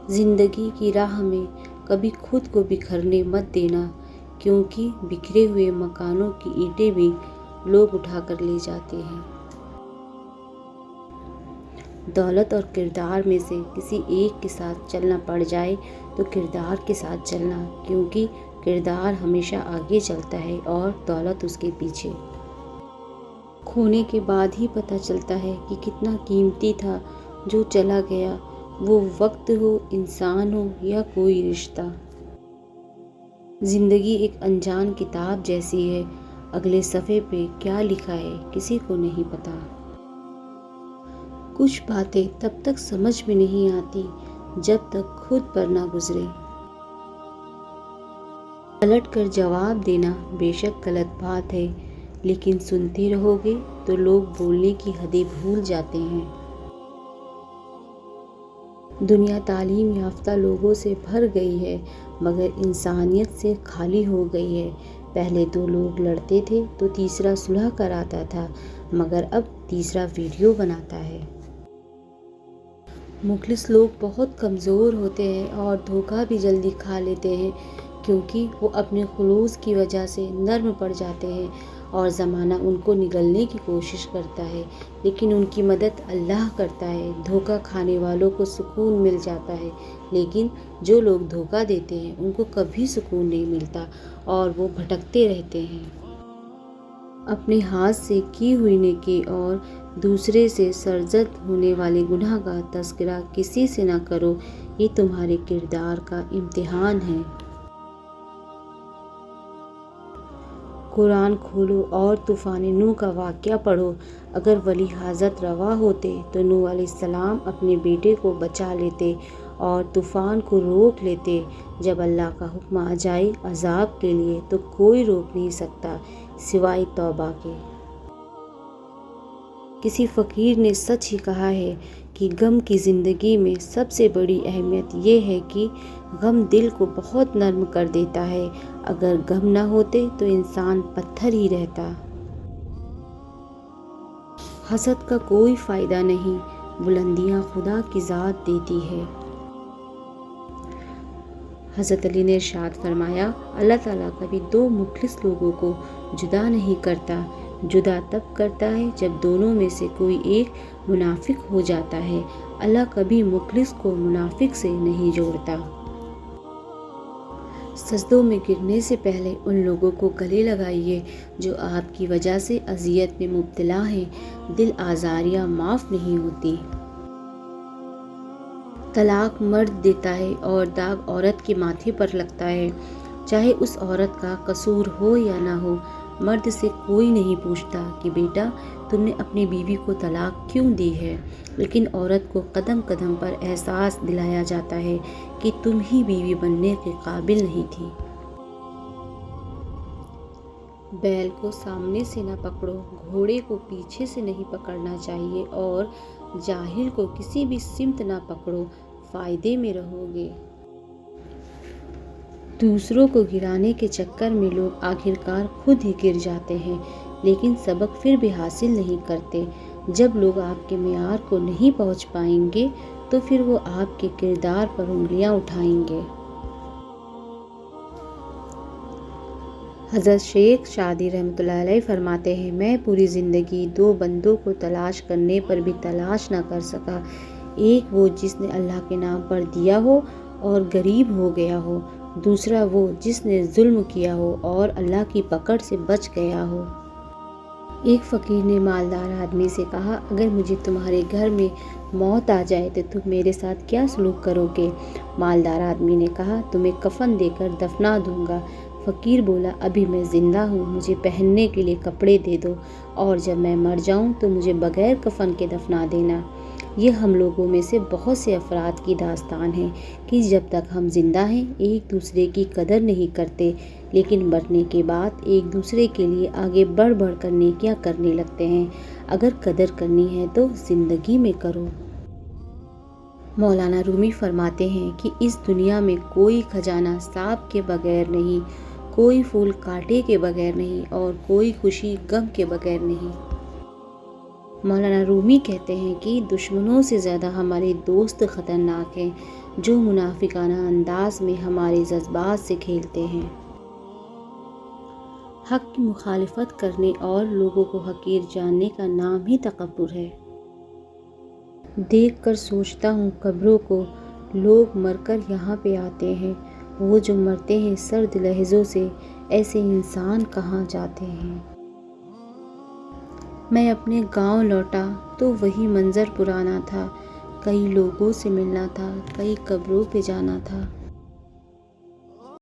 زندگی کی راہ میں کبھی خود کو بکھرنے مت دینا، کیونکہ بکھرے ہوئے مکانوں کی اینٹیں بھی لوگ اٹھا کر لے جاتے ہیں۔ دولت اور کردار میں سے کسی ایک کے ساتھ چلنا پڑ جائے تو کردار کے ساتھ چلنا، کیونکہ کردار ہمیشہ آگے چلتا ہے اور دولت اس کے پیچھے۔ کھونے کے بعد ہی پتہ چلتا ہے کہ کتنا قیمتی تھا جو چلا گیا، وہ وقت ہو، انسان ہو یا کوئی رشتہ۔ زندگی ایک انجان کتاب جیسی ہے، اگلے صفحے پہ کیا لکھا ہے کسی کو نہیں پتا۔ کچھ باتیں تب تک سمجھ میں نہیں آتی جب تک خود پر نہ گزرے۔ پلٹ کر جواب دینا بے شک غلط بات ہے، لیکن سنتے رہو گے تو لوگ بولنے کی حدیں بھول جاتے ہیں۔ دنیا تعلیم یافتہ لوگوں سے بھر گئی ہے، مگر انسانیت سے خالی ہو گئی ہے۔ پہلے دو لوگ لڑتے تھے تو تیسرا صلح کراتا تھا، مگر اب تیسرا ویڈیو بناتا ہے۔ مخلص لوگ بہت کمزور ہوتے ہیں اور دھوکہ بھی جلدی کھا لیتے ہیں، کیونکہ وہ اپنے خلوص کی وجہ سے نرم پڑ جاتے ہیں اور زمانہ ان کو نگلنے کی کوشش کرتا ہے، لیکن ان کی مدد اللہ کرتا ہے۔ دھوکہ کھانے والوں کو سکون مل جاتا ہے، لیکن جو لوگ دھوکہ دیتے ہیں ان کو کبھی سکون نہیں ملتا اور وہ بھٹکتے رہتے ہیں۔ اپنے ہاتھ سے کی ہوئی نیکی اور دوسرے سے سرزد ہونے والے گناہ کا تذکرہ کسی سے نہ کرو، یہ تمہارے کردار کا امتحان ہے۔ قرآن کھولو اور طوفان نوح کا واقعہ پڑھو۔ اگر ولی حاجت روا ہوتے تو نوح علیہ السلام اپنے بیٹے کو بچا لیتے اور طوفان کو روک لیتے۔ جب اللہ کا حکم آ جائے عذاب کے لیے تو کوئی روک نہیں سکتا سوائے توبہ کے۔ کسی فقیر نے سچ ہی کہا ہے کہ غم کی زندگی میں سب سے بڑی اہمیت یہ ہے کہ غم دل کو بہت نرم کر دیتا ہے۔ اگر غم نہ ہوتے تو انسان پتھر ہی رہتا۔ حسد کا کوئی فائدہ نہیں، بلندیاں خدا کی ذات دیتی ہے۔ حضرت علی نے ارشاد فرمایا، اللہ تعالیٰ کبھی دو مخلص لوگوں کو جدا نہیں کرتا، جدا تب کرتا ہے جب دونوں میں سے کوئی ایک منافق ہو جاتا ہے۔ اللہ کبھی مخلص کو منافق سے نہیں جوڑتا۔ سجدوں میں گرنے سے پہلے ان لوگوں کو گلے لگائیے جو آپ کی وجہ سے اذیت میں مبتلا ہیں، دل آزاریاں معاف نہیں ہوتی۔ طلاق مرد دیتا ہے اور داغ عورت کے ماتھے پر لگتا ہے، چاہے اس عورت کا قصور ہو یا نہ ہو۔ مرد سے کوئی نہیں پوچھتا کہ بیٹا تم نے اپنی بیوی کو طلاق کیوں دی ہے، لیکن عورت کو قدم قدم پر احساس دلایا جاتا ہے کہ تم ہی بیوی بننے کے قابل نہیں تھی۔ بیل کو سامنے سے نہ پکڑو، گھوڑے کو پیچھے سے نہیں پکڑنا چاہیے اور جاہل کو کسی بھی سمت نہ پکڑو، فائدے میں رہو گے۔ دوسروں کو گرانے کے چکر میں لوگ آخرکار خود ہی گر جاتے ہیں، لیکن سبق پھر بھی حاصل نہیں کرتے۔ جب لوگ آپ کے معیار کو نہیں پہنچ پائیں گے تو پھر وہ آپ کے کردار پر انگلیاں اٹھائیں گے۔ حضرت شیخ شادی رحمۃ اللہ علیہ فرماتے ہیں، میں پوری زندگی دو بندوں کو تلاش کرنے پر بھی تلاش نہ کر سکا، ایک وہ جس نے اللہ کے نام پر دیا ہو اور غریب ہو گیا ہو، دوسرا وہ جس نے ظلم کیا ہو اور اللہ کی پکڑ سے بچ گیا ہو۔ ایک فقیر نے مالدار آدمی سے کہا، اگر مجھے تمہارے گھر میں موت آ جائے تو تم میرے ساتھ کیا سلوک کرو گے؟ مالدار آدمی نے کہا، تمہیں کفن دے کر دفنا دوں گا۔ فقیر بولا، ابھی میں زندہ ہوں، مجھے پہننے کے لیے کپڑے دے دو، اور جب میں مر جاؤں تو مجھے بغیر کفن کے دفنا دینا۔ یہ ہم لوگوں میں سے بہت سے افراد کی داستان ہے کہ جب تک ہم زندہ ہیں ایک دوسرے کی قدر نہیں کرتے، لیکن مرنے کے بعد ایک دوسرے کے لیے آگے بڑھ بڑھ کر نیکیاں کرنے لگتے ہیں۔ اگر قدر کرنی ہے تو زندگی میں کرو۔ مولانا رومی فرماتے ہیں کہ اس دنیا میں کوئی خزانہ سانپ کے بغیر نہیں، کوئی پھول کانٹے کے بغیر نہیں، اور کوئی خوشی غم کے بغیر نہیں۔ مولانا رومی کہتے ہیں کہ دشمنوں سے زیادہ ہمارے دوست خطرناک ہیں، جو منافقانہ انداز میں ہمارے جذبات سے کھیلتے ہیں۔ حق کی مخالفت کرنے اور لوگوں کو حقیر جاننے کا نام ہی تکبر ہے۔ دیکھ کر سوچتا ہوں قبروں کو، لوگ مر کر یہاں پہ آتے ہیں، وہ جو مرتے ہیں سرد لہجوں سے، ایسے انسان کہاں جاتے ہیں۔ میں اپنے گاؤں لوٹا تو وہی منظر پرانا تھا، کئی لوگوں سے ملنا تھا، کئی قبروں پہ جانا تھا۔